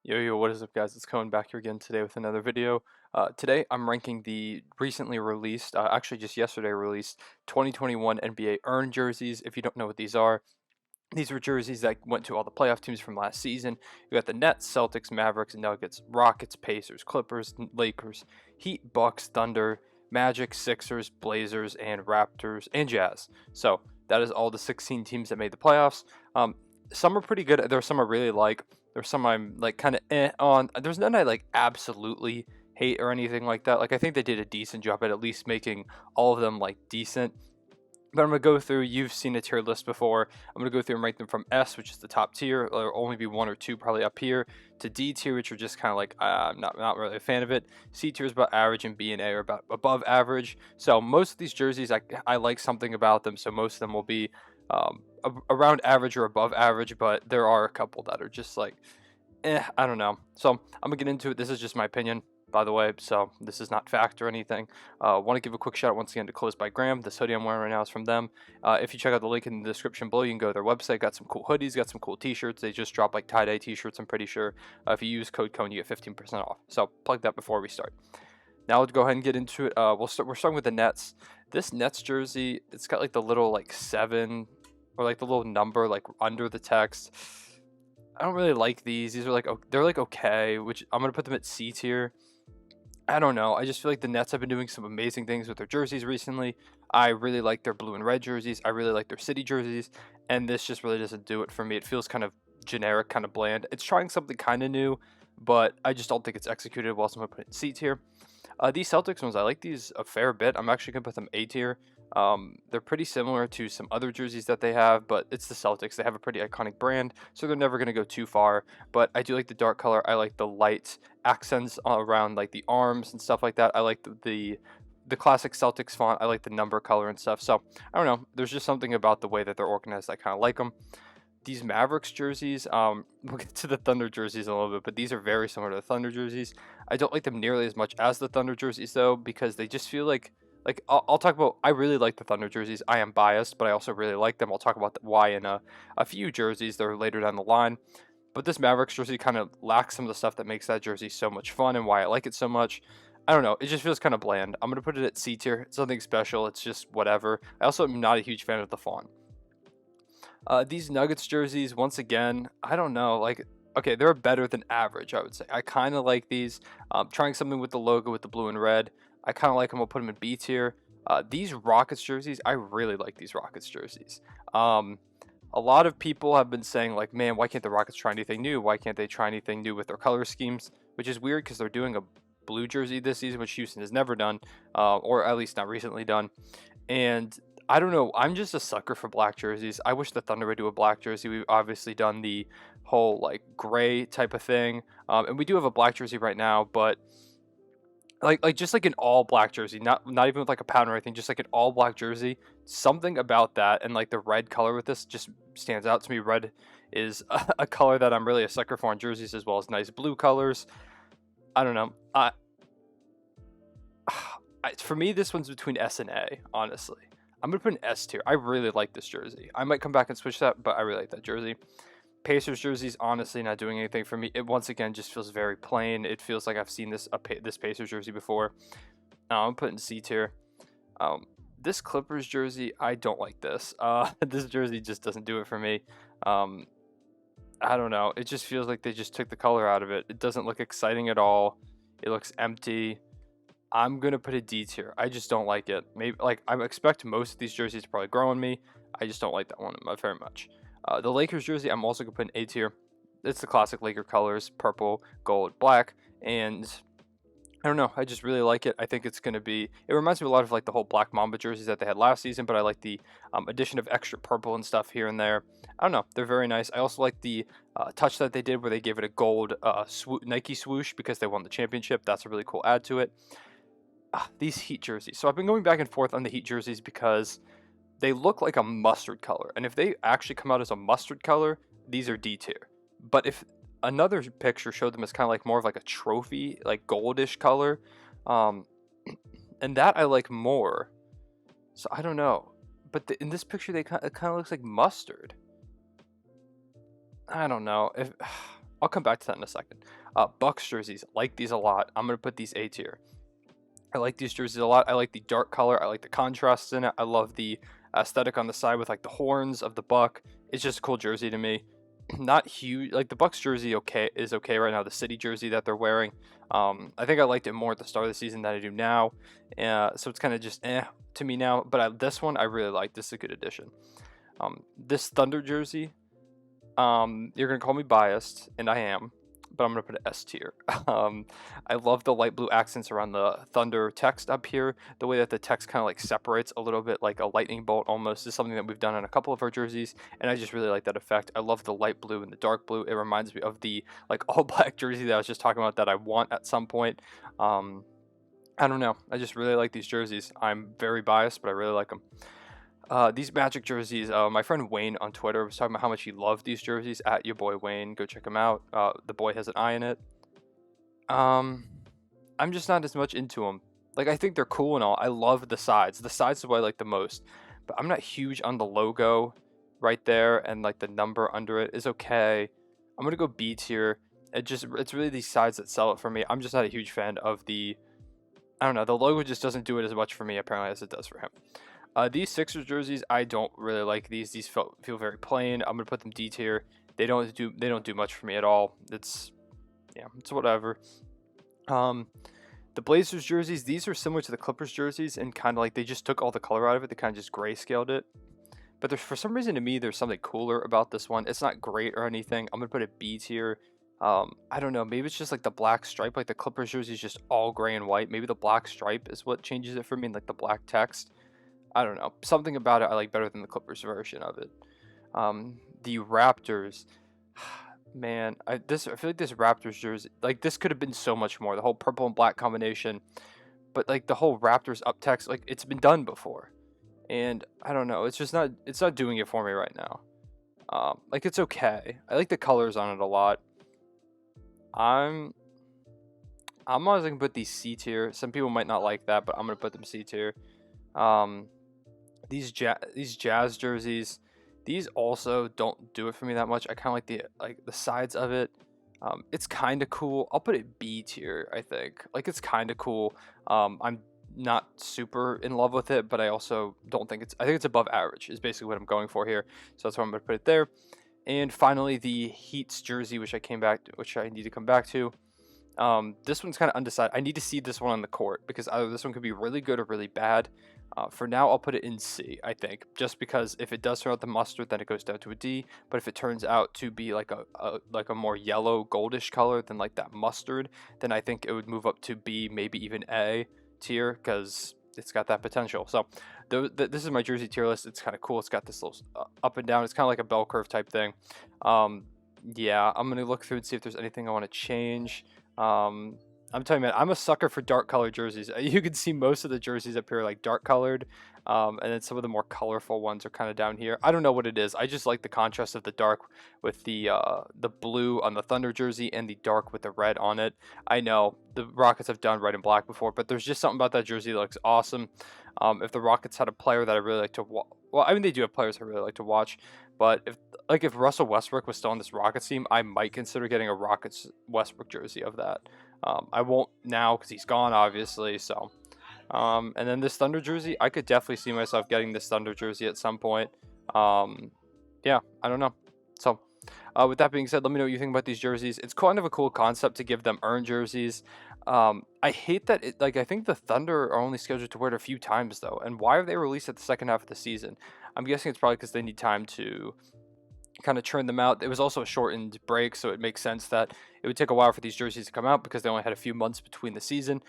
Yo, what is up, guys? It's Cohen back here again today with another video. Today, I'm ranking the recently released, actually just yesterday released, 2021 NBA earned jerseys. If you don't know what these were jerseys that went to all the playoff teams from last season. You got the Nets, Celtics, Mavericks, Nuggets, Rockets, Pacers, Clippers, Lakers, Heat, Bucks, Thunder, Magic, Sixers, Blazers, and Raptors, and Jazz. So that is all the 16 teams that made the playoffs. Some are pretty good. There are some I really like. There's some I'm like kind of on. There's none I like absolutely hate or anything like that. Like I think they did a decent job at least making all of them like decent. But I'm going to go through, you've seen a tier list before. I'm going to go through and rank them from S, which is the top tier. There'll only be one or two probably up here, to D tier, which are just kind of like, I'm not really a fan of it. C tier is about average, and B and A are about above average. So most of these jerseys, I like something about them. So most of them will be around average or above average, but there are a couple that are just like, I don't know. So I'm going to get into it. This is just my opinion, by the way, so this is not fact or anything. Want to give a quick shout out once again to Clothes by Graham. This hoodie I'm wearing right now is from them. If you check out the link in the description below, you can go to their website. Got some cool hoodies, got some cool t-shirts. They just dropped like tie-dye t-shirts, I'm pretty sure. If you use code CONE, you get 15% off. So plug that before we start. Now let's go ahead and get into it. We're starting with the Nets. This Nets jersey, it's got like the little like 7 or like the little number like under the text. I don't really like these. These are like, they're like okay, which I'm gonna put them at C tier. I don't know. I just feel like the Nets have been doing some amazing things with their jerseys recently. I really like their blue and red jerseys. I really like their city jerseys, and this just really doesn't do it for me. It feels kind of generic, kind of bland. It's trying something kind of new, but I just don't think it's executed well. So I'm gonna put it in C tier. These Celtics ones, I like these a fair bit. I'm actually gonna put them A tier. They're pretty similar to some other jerseys that they have, but it's the Celtics. They have a pretty iconic brand, so they're never gonna go too far. But I do like the dark color. I like the light accents around like the arms and stuff like that. I like the classic Celtics font. I like the number color and stuff. So I don't know. There's just something about the way that they're organized. I kind of like them. These Mavericks jerseys, we'll get to the Thunder jerseys in a little bit, but these are very similar to the Thunder jerseys. I don't like them nearly as much as the Thunder jerseys though, because they just feel like I'll talk about. I really like the Thunder jerseys. I am biased, but I also really like them. I'll talk about why in a few jerseys. They're later down the line. But this Mavericks jersey kind of lacks some of the stuff that makes that jersey so much fun and why I like it so much. I don't know. It just feels kind of bland. I'm gonna put it at C tier. It's nothing special. It's just whatever. I also am not a huge fan of the font. These Nuggets jerseys, once again, I don't know. Like, okay, they're better than average, I would say. I kind of like these. Trying something with the logo with the blue and red. I kind of like them. I'll put them in B tier. These Rockets jerseys, I really like these Rockets jerseys. A lot of people have been saying, like, man, why can't the Rockets try anything new? Why can't they try anything new with their color schemes? Which is weird because they're doing a blue jersey this season, which Houston has never done, or at least not recently done. And I don't know. I'm just a sucker for black jerseys. I wish the Thunder would do a black jersey. We've obviously done the whole like gray type of thing, and we do have a black jersey right now. But like just like an all black jersey, not even with like a pattern or anything, just like an all black jersey. Something about that and like the red color with this just stands out to me. Red is a color that I'm really a sucker for in jerseys, as well as nice blue colors. I don't know. For me, this one's between S and A, honestly. I'm going to put an S tier. I really like this jersey. I might come back and switch that, but I really like that jersey. Pacers jerseys, honestly, not doing anything for me. It once again just feels very plain. It feels like I've seen this Pacers jersey before. I'm putting C tier. This Clippers jersey, I don't like this. This jersey just doesn't do it for me. I don't know. It just feels like they just took the color out of it. It doesn't look exciting at all. It looks empty. I'm gonna put a D tier. I just don't like it. Maybe like I expect most of these jerseys to probably grow on me. I just don't like that one very much. The Lakers jersey, I'm also gonna put an A tier. It's the classic Laker colors: purple, gold, black, and I don't know. I just really like it. I think it's gonna be. It reminds me a lot of like the whole Black Mamba jerseys that they had last season, but I like the addition of extra purple and stuff here and there. I don't know. They're very nice. I also like the touch that they did where they gave it a gold Nike swoosh because they won the championship. That's a really cool add to it. These Heat jerseys. So I've been going back and forth on the Heat jerseys because they look like a mustard color. And if they actually come out as a mustard color, these are D tier. But if another picture showed them as kind of like more of like a trophy, like goldish color, and that I like more. So I don't know. But in this picture, it kind of looks like mustard. I don't know. If I'll come back to that in a second. Bucks jerseys, like these a lot. I'm going to put these A tier. I like these jerseys a lot. I like the dark color. I like the contrasts in it. I love the aesthetic on the side with like the horns of the buck. It's just a cool jersey to me. Not huge. Like the Bucks jersey is okay right now. The city jersey that they're wearing. I think I liked it more at the start of the season than I do now. So it's kind of just to me now. But this one I really like. This is a good addition. This Thunder jersey. You're gonna call me biased, and I am, but I'm gonna put it S tier. I love the light blue accents around the Thunder text up here. The way that the text kind of like separates a little bit, like a lightning bolt almost, is something that we've done on a couple of our jerseys, and I just really like that effect. I love the light blue and the dark blue. It reminds me of the like all black jersey that I was just talking about that I want at some point. I don't know. I just really like these jerseys. I'm very biased, but I really like them. These Magic jerseys, my friend Wayne on Twitter was talking about how much he loved these jerseys. At your boy Wayne, go check him out. The boy has an eye in it. I'm just not as much into them. Like, I think they're cool and all. I love the sides. The sides is what I like the most. But I'm not huge on the logo right there, and like the number under it is okay. I'm gonna go B tier. It's really these sides that sell it for me. I'm just not a huge fan of the. I don't know. The logo just doesn't do it as much for me apparently as it does for him. These Sixers jerseys, I don't really like these. These feel very plain. I'm gonna put them D tier. They don't do much for me at all. It's whatever. The Blazers jerseys, these are similar to the Clippers jerseys, and kind of like they just took all the color out of it. They kind of just grayscaled it. But there's, for some reason to me, there's something cooler about this one. It's not great or anything. I'm gonna put it B tier. I don't know. Maybe it's just like the black stripe. Like the Clippers jersey is just all gray and white. Maybe the black stripe is what changes it for me, and like the black text. I don't know. Something about it I like better than the Clippers version of it. The Raptors, man, I feel like this Raptors jersey, like this could have been so much more. The whole purple and black combination, but like the whole Raptors up text, like it's been done before, and I don't know. It's not doing it for me right now. Like it's okay. I like the colors on it a lot. I'm honestly gonna put these C tier. Some people might not like that, but I'm gonna put them C tier. These Jazz jerseys, these also don't do it for me that much. I kind of like the sides of it. It's kind of cool. I'll put it B tier, I think. Like it's kind of cool. I'm not super in love with it, but I also don't think I think it's above average is basically what I'm going for here. So that's why I'm going to put it there. And finally, the Heat's jersey, which I need to come back to. This one's kind of undecided. I need to see this one on the court because either this one could be really good or really bad. For now, I'll put it in C, I think, just because if it does turn out the mustard, then it goes down to a D. But if it turns out to be like a more yellow goldish color than like that mustard, then I think it would move up to B, maybe even A tier because it's got that potential. So this is my jersey tier list. It's kind of cool. It's got this little up and down. It's kind of like a bell curve type thing. Yeah, I'm gonna look through and see if there's anything I want to change. I'm telling you, man, I'm a sucker for dark colored jerseys. You can see most of the jerseys up here like dark colored, and then some of the more colorful ones are kind of down here. I don't know what it is. I just like the contrast of the dark with the blue on the Thunder jersey and the dark with the red on it. I know the Rockets have done red and black before, but there's just something about that jersey that looks awesome. If the Rockets had a player that I really like to watch, well, I mean they do have players I really like to watch, but if Russell Westbrook was still on this Rockets team, I might consider getting a Rockets Westbrook jersey of that. I won't now because he's gone, obviously. So, and then this Thunder jersey, I could definitely see myself getting this Thunder jersey at some point. Yeah, I don't know. So, with that being said, let me know what you think about these jerseys. It's kind of a cool concept to give them earned jerseys. I hate that I think the Thunder are only scheduled to wear it a few times though. And why are they released at the second half of the season? I'm guessing it's probably because they need time to kind of churn them out. It was also a shortened break, so it makes sense that it would take a while for these jerseys to come out because they only had a few months between the season.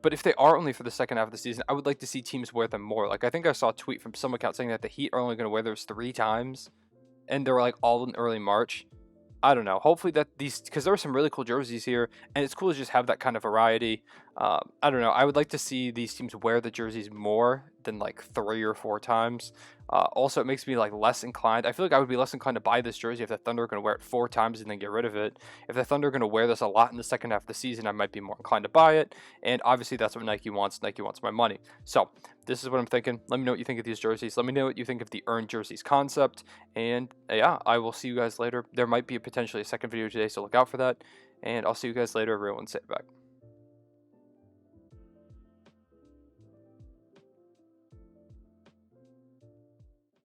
But if they are only for the second half of the season, I would like to see teams wear them more. Like I think I saw a tweet from some account saying that the Heat are only going to wear theirs 3 times, and they're like all in early March. I don't know. Hopefully that because there are some really cool jerseys here, and it's cool to just have that kind of variety. I don't know. I would like to see these teams wear the jerseys more than like 3 or 4 times. Also, it makes me like less inclined. I feel like I would be less inclined to buy this jersey if the Thunder are going to wear it 4 times and then get rid of it. If the Thunder are going to wear this a lot in the second half of the season, I might be more inclined to buy it. And obviously, that's what Nike wants. Nike wants my money. So this is what I'm thinking. Let me know what you think of these jerseys. Let me know what you think of the earned jerseys concept. And yeah, I will see you guys later. There might be potentially a second video today, so look out for that. And I'll see you guys later. Everyone, say it back.